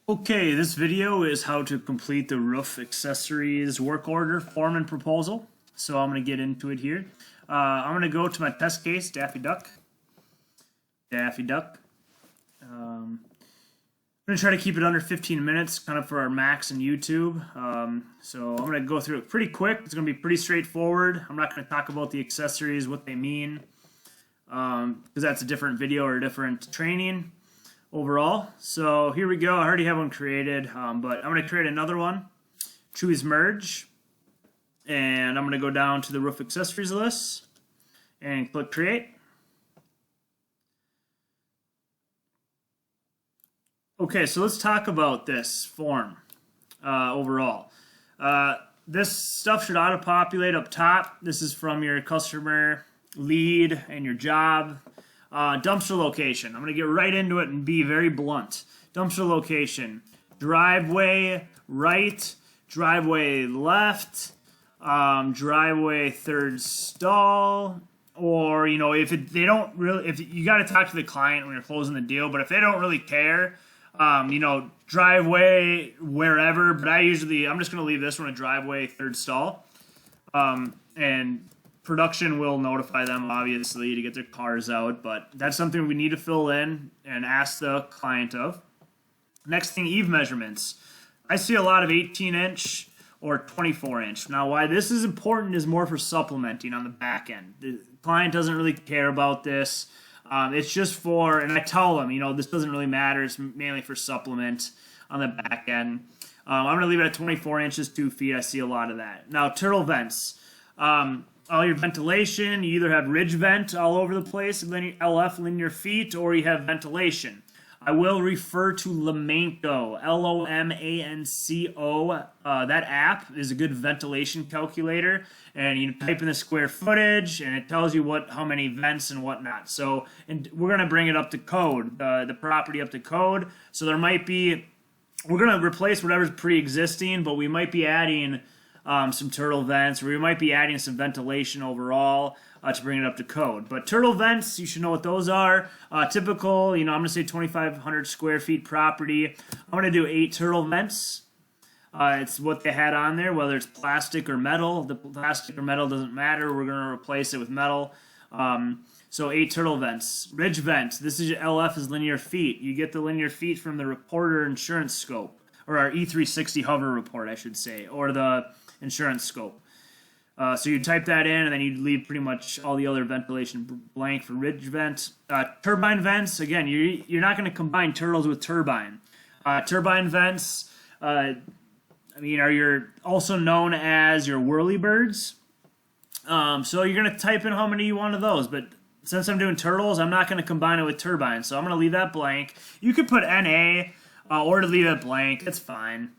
Okay, this video is how to complete the roof accessories work order form and proposal. So I'm going to get into it here. I'm going to go to my test case, Daffy Duck. I'm going to try to keep it under 15 minutes, kind of for our max in YouTube. So I'm going to go through it pretty quick. It's going to be pretty straightforward. I'm not going to talk about the accessories, what they mean, because that's a different video or a different training overall. So here we go. I already have one created, but I'm going to create another one. Choose merge, and I'm going to go down to the roof accessories list and click create. Okay, so let's talk about this form overall. This stuff should auto-populate up top. This is from your customer lead and your job. Dumpster location. I'm going to get right into it and be very blunt. Dumpster location. Driveway right, driveway left, driveway third stall, or, you know, if they don't really, if you got to talk to the client when you're closing the deal, but if they don't really care, you know, driveway wherever, but I'm just going to leave this one a driveway third stall. And production will notify them, obviously, to get their cars out, but that's something we need to fill in and ask the client of. Next thing, eave measurements. I see a lot of 18-inch or 24-inch. Now, why this is important is more for supplementing on the back end. The client doesn't really care about this. It's just for, and I tell them, you know, this doesn't really matter. It's mainly for supplement on the back end. I'm going to leave it at 24 inches, 2 feet. I see a lot of that. Now, turtle vents. All your ventilation, you either have ridge vent all over the place, LF linear feet, or you have ventilation. I will refer to Lomanco, Lomanco. That app is a good ventilation calculator, and you type in the square footage, and it tells you how many vents and whatnot. So, and we're going to bring it up to code, the property up to code. So there might be, we're going to replace whatever's pre-existing, but we might be adding some turtle vents, or we might be adding some ventilation overall to bring it up to code. But turtle vents, you should know what those are. Typical, you know, I'm going to say 2,500 square feet property. I'm going to do 8 turtle vents. It's what they had on there, whether it's plastic or metal. The plastic or metal doesn't matter. We're going to replace it with metal. So 8 turtle vents. Ridge vent, this is your LF is linear feet. You get the linear feet from the reporter insurance scope, or our E360 hover report, I should say, or the insurance scope. So you type that in, and then you leave pretty much all the other ventilation blank for ridge vent. Turbine vents, again, you're not going to combine turtles with turbine. Turbine vents, are also known as your whirlybirds. So you're going to type in how many you want of those, but since I'm doing turtles, I'm not going to combine it with turbines, so I'm going to leave that blank. You could put NA, or to leave it blank, it's fine.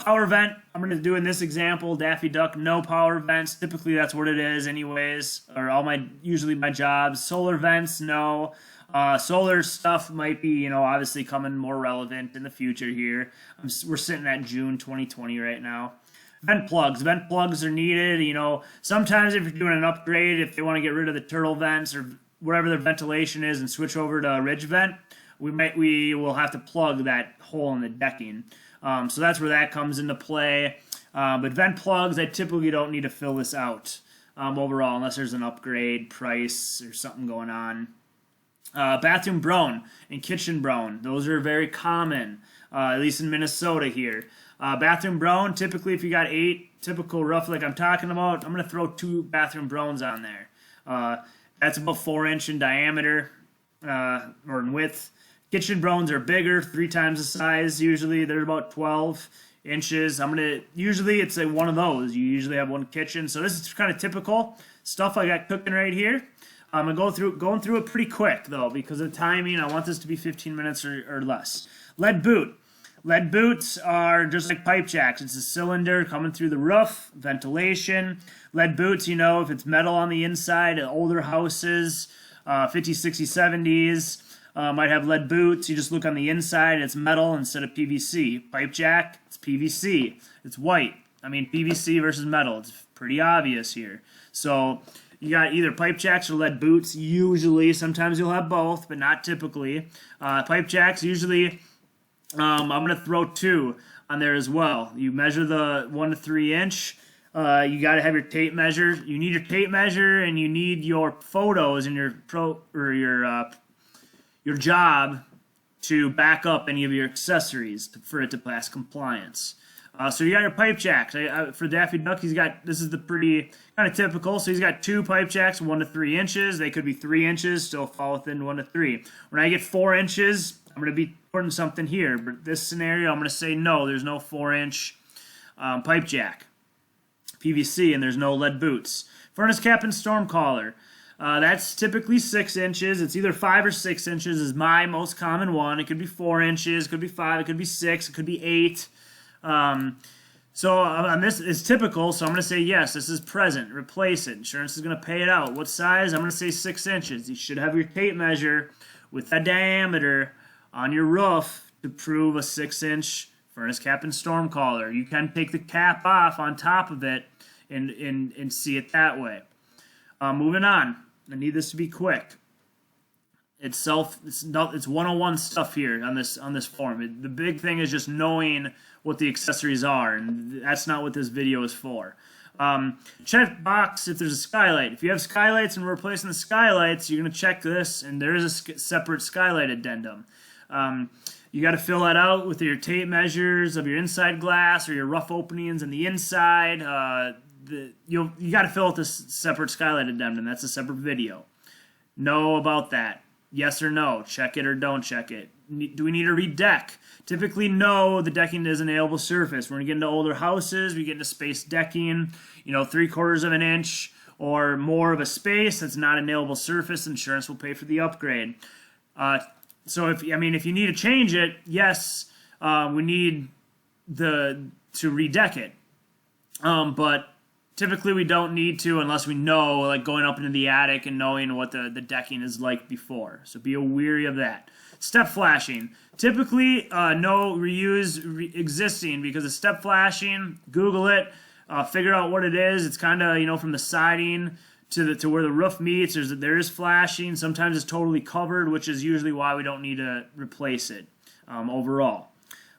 Power vent, I'm going to do in this example, Daffy Duck, no power vents. Typically that's what it is anyways, or usually my jobs. Solar vents, no. Solar stuff might be, you know, obviously coming more relevant in the future here. We're sitting at June 2020 right now. Vent plugs are needed, you know. Sometimes if you're doing an upgrade, if they want to get rid of the turtle vents or wherever their ventilation is and switch over to a ridge vent, we will have to plug that hole in the decking. So that's where that comes into play. But vent plugs, I typically don't need to fill this out overall unless there's an upgrade price or something going on. Bathroom brown and kitchen brown, those are very common, at least in Minnesota here. Bathroom brown, typically if you got 8 typical rough like I'm talking about, I'm going to throw 2 bathroom browns on there. That's about 4 inch in diameter or in width. Kitchen browns are bigger, 3 times the size usually. They're about 12 inches. Usually it's like one of those. You usually have one kitchen. So this is kind of typical stuff I got cooking right here. I'm going to going through it pretty quick though because of the timing. I want this to be 15 minutes or less. Lead boot. Lead boots are just like pipe jacks. It's a cylinder coming through the roof, ventilation. Lead boots, you know, if it's metal on the inside, older houses, 50s, 60s, 70s, might have lead boots. You just look on the inside, it's metal instead of PVC. Pipe jack, it's PVC. It's white. I mean, PVC versus metal. It's pretty obvious here. So you got either pipe jacks or lead boots. Usually, sometimes you'll have both, but not typically. Pipe jacks, usually I'm going to throw 2 on there as well. You measure the 1 to 3 inch. You got to have your tape measure. You need your tape measure, and you need your photos and your job to back up any of your accessories for it to pass compliance. So you got your pipe jacks. For Daffy Duck, this is the pretty kind of typical. So he's got 2 pipe jacks, 1 to 3 inches. They could be 3 inches, still fall within 1 to 3. When I get 4 inches, I'm going to be putting something here. But this scenario, I'm going to say no, there's no 4-inch pipe jack. PVC, and there's no lead boots. Furnace cap and storm collar. That's typically 6 inches. It's either 5 or 6 inches is my most common one. It could be 4 inches, it could be 5, it could be 6, it could be 8. So on this is typical, so I'm going to say yes, this is present. Replace it. Insurance is going to pay it out. What size? I'm going to say 6 inches. You should have your tape measure with a diameter on your roof to prove a 6-inch furnace cap and storm collar. You can take the cap off on top of it and see it that way. Moving on. I need this to be quick. It's 101 stuff here on this form. The big thing is just knowing what the accessories are, and that's not what this video is for. Check box if there's a skylight. If you have skylights and we're replacing the skylights, you're going to check this, and there is a separate skylight addendum. You got to fill that out with your tape measures of your inside glass or your rough openings in the inside. You got to fill out this separate skylight addendum. That's a separate video. Know about that. Yes or no. Check it or don't check it. Do we need to redeck? Typically, no, the decking is an nailable surface. When we get into older houses, we get into spaced decking, 3/4 of an inch or more of a space that's not a nailable surface. Insurance will pay for the upgrade. So if you need to change it, yes, we need to redeck it. But typically we don't need to unless we know, like going up into the attic and knowing what the decking is like before. So be wary of that. Step flashing. Typically, no reuse existing because of step flashing. Google it. Figure out what it is. It's kind of, from the siding to where the roof meets. There is flashing. Sometimes it's totally covered, which is usually why we don't need to replace it overall.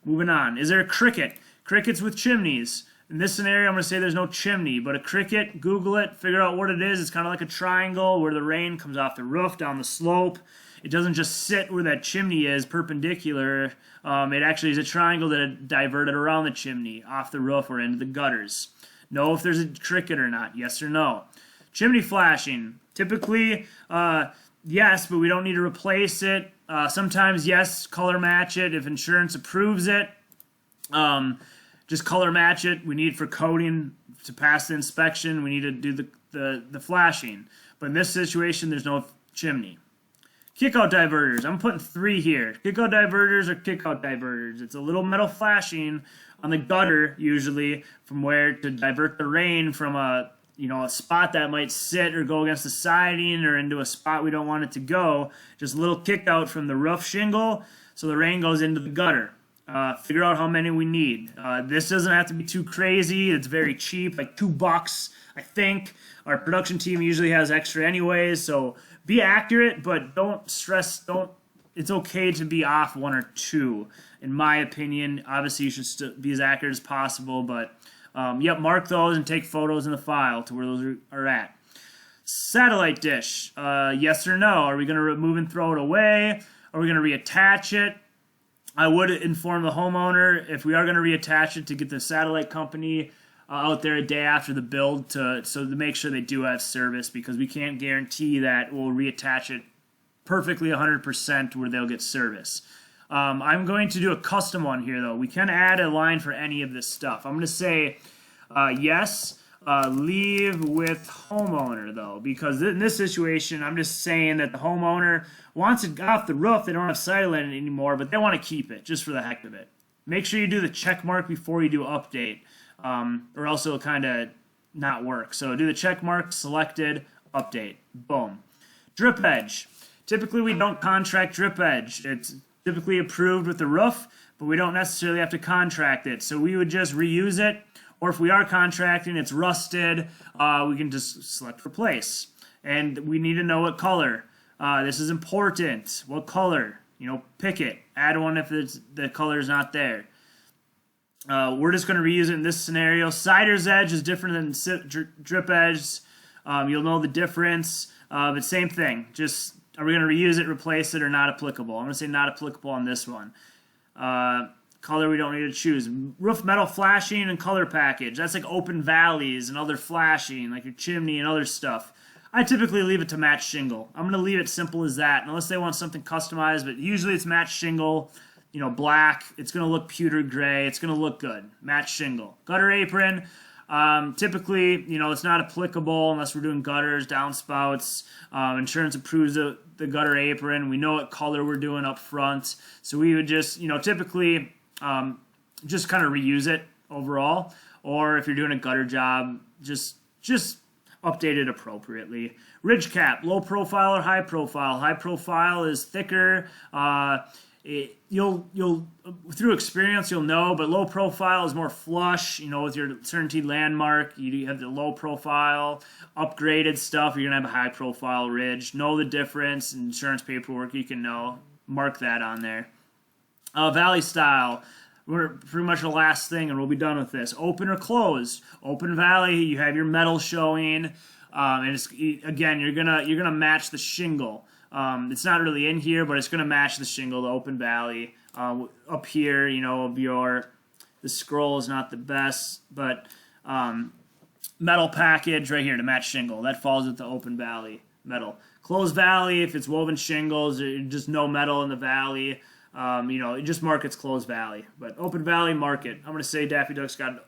Moving on. Is there a cricket? Crickets with chimneys. In this scenario, I'm going to say there's no chimney, but a cricket, Google it, figure out what it is. It's kind of like a triangle where the rain comes off the roof down the slope. It doesn't just sit where that chimney is perpendicular. It actually is a triangle that is diverted around the chimney, off the roof or into the gutters. Know if there's a cricket or not, yes or no. Chimney flashing. Typically, yes, but we don't need to replace it. Sometimes, yes, color match it if insurance approves it. Just color match it. We need for coating to pass the inspection. We need to do the flashing. But in this situation, there's no chimney. Kickout diverters. I'm putting 3 here. Kickout diverters or kickout diverters. It's a little metal flashing on the gutter, usually, from where to divert the rain from a spot that might sit or go against the siding or into a spot we don't want it to go. Just a little kick out from the roof shingle so the rain goes into the gutter. Figure out how many we need. This doesn't have to be too crazy. It's very cheap, like $2, I think. Our production team usually has extra anyways, so be accurate, but don't stress. It's okay to be off 1 or 2, in my opinion. Obviously, you should still be as accurate as possible, but mark those and take photos in the file to where those are at. Satellite dish, yes or no? Are we going to remove and throw it away? Are we going to reattach it? I would inform the homeowner if we are going to reattach it to get the satellite company out there a day after the build to make sure they do have service, because we can't guarantee that we'll reattach it perfectly 100% where they'll get service. I'm going to do a custom one here, though. We can add a line for any of this stuff. I'm going to say yes, leave with homeowner, though, because in this situation, I'm just saying that the homeowner wants it off the roof. They don't have satellite anymore, but they want to keep it just for the heck of it. Make sure you do the check mark before you do update, or else it'll kind of not work. So do the check mark, selected, update, boom. Drip edge. Typically, we don't contract drip edge. It's typically approved with the roof, but we don't necessarily have to contract it. So we would just reuse it, or if we are contracting, it's rusted, we can just select replace. And we need to know what color. This is important. What color? pick it. Add one if the color is not there. We're just going to reuse it in this scenario. Cider's edge is different than drip edge. You'll know the difference. But same thing. Just, are we going to reuse it, replace it, or not applicable? I'm going to say not applicable on this one. Color we don't need to choose. Roof metal flashing and color package. That's like open valleys and other flashing, like your chimney and other stuff. I typically leave it to match shingle. I'm going to leave it simple as that, unless they want something customized, but usually it's match shingle, black. It's going to look pewter gray. It's going to look good. Match shingle. Gutter apron, typically, it's not applicable unless we're doing gutters, downspouts. Insurance approves the gutter apron. We know what color we're doing up front. So we would just, typically just kind of reuse it overall. Or if you're doing a gutter job, just update it appropriately. Ridge cap, low profile or high profile. High profile is thicker. You'll through experience you'll know, but low profile is more flush. With your certainty landmark, you have the low profile, upgraded stuff. You're gonna have a high profile ridge. Know the difference. Insurance paperwork, you can know. Mark that on there. Valley style. We're pretty much the last thing, and we'll be done with this. Open or closed. Open valley, you have your metal showing, and it's, again, you're gonna match the shingle. It's not really in here, but it's gonna match the shingle, the open valley. Up here, the scroll is not the best, but metal package right here to match shingle. That falls with the open valley metal. Closed valley, if it's woven shingles, just no metal in the valley. Just mark its closed valley. But open valley, mark it. I'm going to say Daffy Duck's got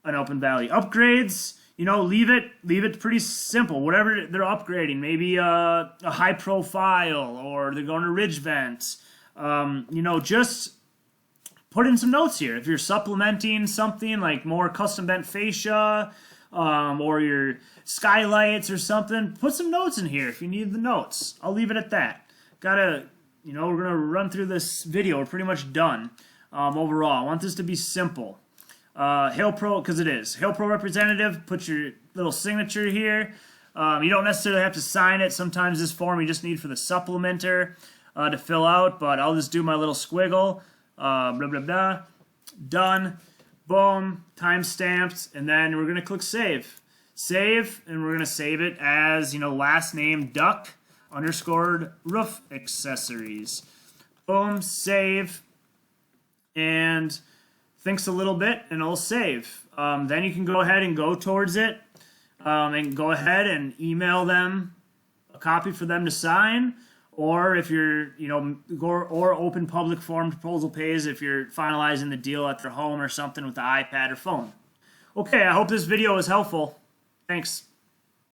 an open valley. Upgrades, leave it pretty simple. Whatever they're upgrading, maybe a high profile, or they're going to ridge vent. Just put in some notes here. If you're supplementing something like more custom bent fascia, or your skylights or something, put some notes in here if you need the notes. I'll leave it at that. We're going to run through this video. We're pretty much done overall. I want this to be simple. Hail Pro, because it is. Hail Pro representative, put your little signature here. You don't necessarily have to sign it. Sometimes this form you just need for the supplementer to fill out, but I'll just do my little squiggle. Blah, blah, blah. Done. Boom. Time stamped. And then we're going to click save. Save, and we're going to save it as, last name Duck _ roof accessories. Boom, save, and thinks a little bit, and it'll save. Then you can go ahead and go towards it, and go ahead and email them a copy for them to sign, or if you're, or open public form proposal pays if you're finalizing the deal at their home or something with the iPad or phone. Okay, I hope this video was helpful. Thanks.